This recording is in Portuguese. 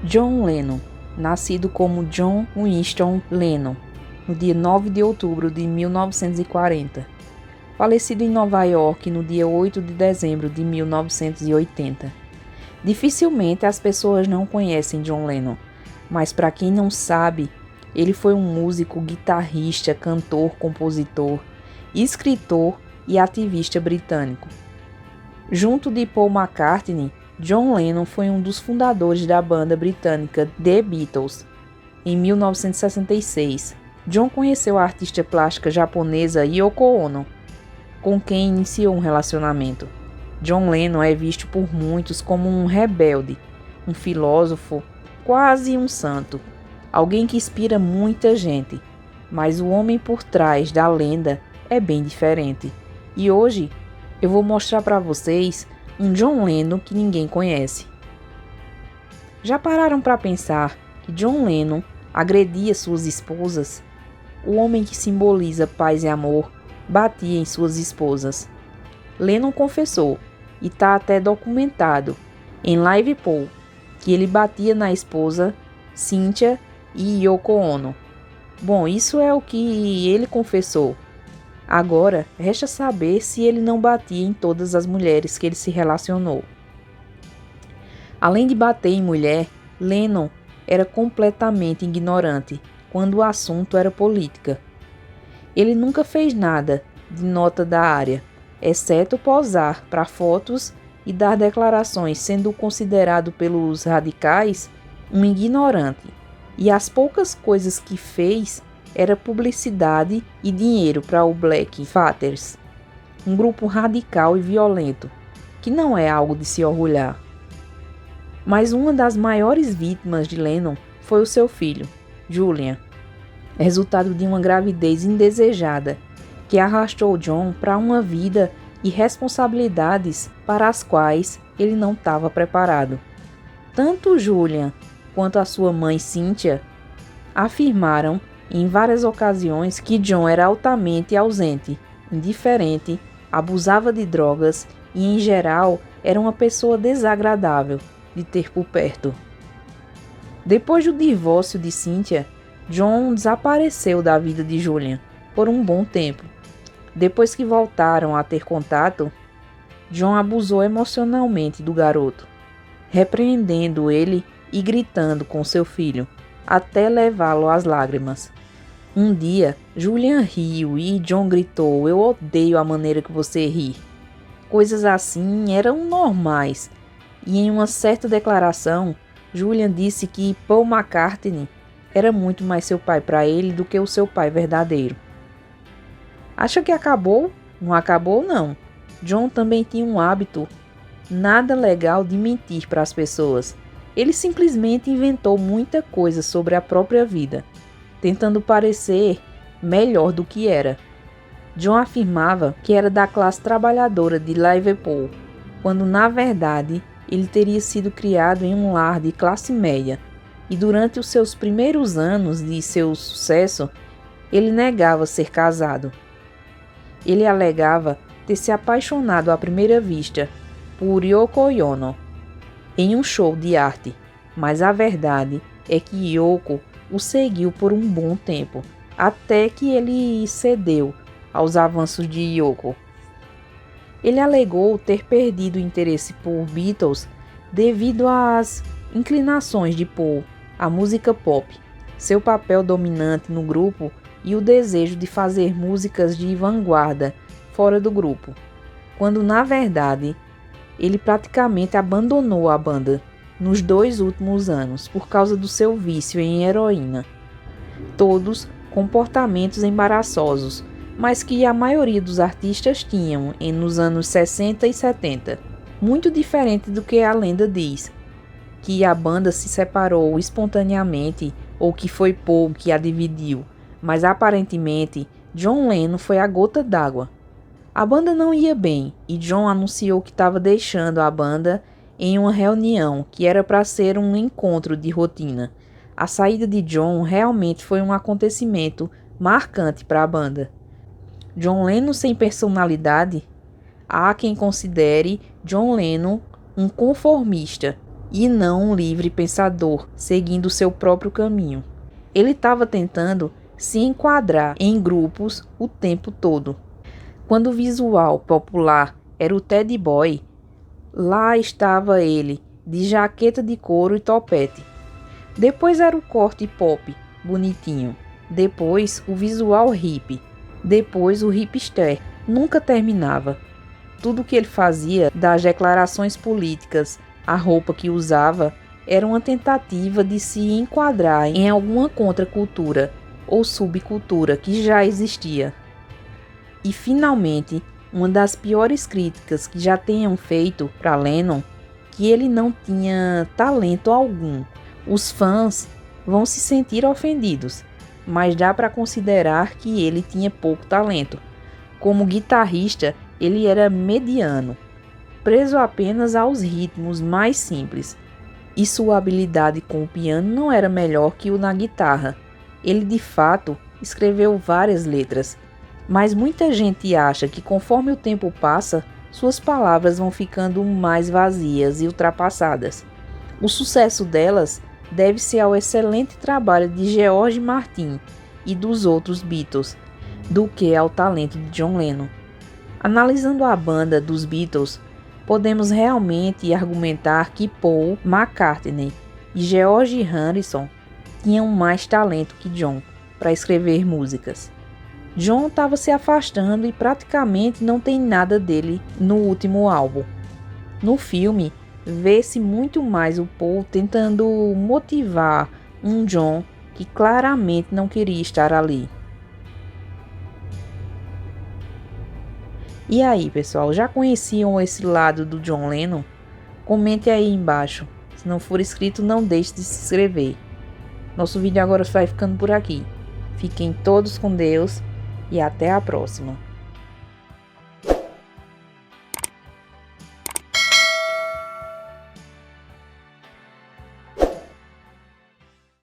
John Lennon, nascido como John Winston Lennon, no dia 9 de outubro de 1940. Falecido em Nova York no dia 8 de dezembro de 1980. Dificilmente as pessoas não conhecem John Lennon, mas para quem não sabe, ele foi um músico, guitarrista, cantor, compositor, escritor e ativista britânico. Junto de Paul McCartney, John Lennon foi um dos fundadores da banda britânica The Beatles. Em 1966, John conheceu a artista plástica japonesa Yoko Ono, com quem iniciou um relacionamento. John Lennon é visto por muitos como um rebelde, um filósofo, quase um santo, alguém que inspira muita gente, mas o homem por trás da lenda é bem diferente. E hoje eu vou mostrar para vocês um John Lennon que ninguém conhece. Já pararam para pensar que John Lennon agredia suas esposas? O homem que simboliza paz e amor batia em suas esposas. Lennon confessou, e está até documentado em Live Paul, que ele batia na esposa Cynthia e Yoko Ono. Bom, isso é o que ele confessou. Agora, resta saber se ele não batia em todas as mulheres que ele se relacionou. Além de bater em mulher, Lennon era completamente ignorante quando o assunto era política. Ele nunca fez nada de nota da área, exceto posar para fotos e dar declarações, sendo considerado pelos radicais um ignorante. E as poucas coisas que fez era publicidade e dinheiro para o Black Panthers, um grupo radical e violento, que não é algo de se orgulhar. Mas uma das maiores vítimas de Lennon foi o seu filho, Julian, resultado de uma gravidez indesejada, que arrastou John para uma vida e responsabilidades para as quais ele não estava preparado. Tanto Julian quanto a sua mãe Cynthia afirmaram em várias ocasiões que John era altamente ausente, indiferente, abusava de drogas e, em geral, era uma pessoa desagradável de ter por perto. Depois do divórcio de Cynthia, John desapareceu da vida de Julian por um bom tempo. Depois que voltaram a ter contato, John abusou emocionalmente do garoto, repreendendo ele e gritando com seu filho, até levá-lo às lágrimas. Um dia, Julian riu e John gritou: "Eu odeio a maneira que você ri." Coisas assim eram normais, e em uma certa declaração, Julian disse que Paul McCartney era muito mais seu pai para ele do que o seu pai verdadeiro. Acha que acabou? Não acabou, não. John também tinha um hábito nada legal de mentir para as pessoas. Ele simplesmente inventou muita coisa sobre a própria vida, tentando parecer melhor do que era. John afirmava que era da classe trabalhadora de Liverpool, quando na verdade ele teria sido criado em um lar de classe média, e durante os seus primeiros anos de seu sucesso, ele negava ser casado. Ele alegava ter se apaixonado à primeira vista por Yoko Ono em um show de arte, mas a verdade é que Yoko o seguiu por um bom tempo, até que ele cedeu aos avanços de Yoko. Ele alegou ter perdido o interesse por Beatles devido às inclinações de Paul à música pop, seu papel dominante no grupo e o desejo de fazer músicas de vanguarda fora do grupo, quando na verdade ele praticamente abandonou a banda nos 2 últimos anos por causa do seu vício em heroína. Todos comportamentos embaraçosos, mas que a maioria dos artistas tinham nos anos 60 e 70. Muito diferente do que a lenda diz, que a banda se separou espontaneamente ou que foi Paul que a dividiu, mas aparentemente John Lennon foi a gota d'água. A banda não ia bem e John anunciou que estava deixando a banda em uma reunião que era para ser um encontro de rotina. A saída de John realmente foi um acontecimento marcante para a banda. John Lennon sem personalidade? Há quem considere John Lennon um conformista e não um livre pensador, seguindo seu próprio caminho. Ele estava tentando se enquadrar em grupos o tempo todo. Quando o visual popular era o Teddy Boy, lá estava ele, de jaqueta de couro e topete. Depois era o corte pop, bonitinho. Depois o visual hippie. Depois o hipster. Nunca terminava. Tudo que ele fazia, das declarações políticas, a roupa que usava, era uma tentativa de se enquadrar em alguma contracultura ou subcultura que já existia. E finalmente, uma das piores críticas que já tenham feito para Lennon, que ele não tinha talento algum. Os fãs vão se sentir ofendidos, mas dá para considerar que ele tinha pouco talento. Como guitarrista, ele era mediano, preso apenas aos ritmos mais simples, e sua habilidade com o piano não era melhor que o na guitarra. Ele de fato escreveu várias letras, mas muita gente acha que conforme o tempo passa, suas palavras vão ficando mais vazias e ultrapassadas. O sucesso delas deve-se ao excelente trabalho de George Martin e dos outros Beatles, do que ao talento de John Lennon. Analisando a banda dos Beatles, podemos realmente argumentar que Paul McCartney e George Harrison tinham mais talento que John para escrever músicas. John estava se afastando e praticamente não tem nada dele no último álbum. No filme, vê-se muito mais o Paul tentando motivar um John que claramente não queria estar ali. E aí, pessoal, já conheciam esse lado do John Lennon? Comente aí embaixo. Se não for inscrito, não deixe de se inscrever. Nosso vídeo agora vai ficando por aqui. Fiquem todos com Deus e até a próxima.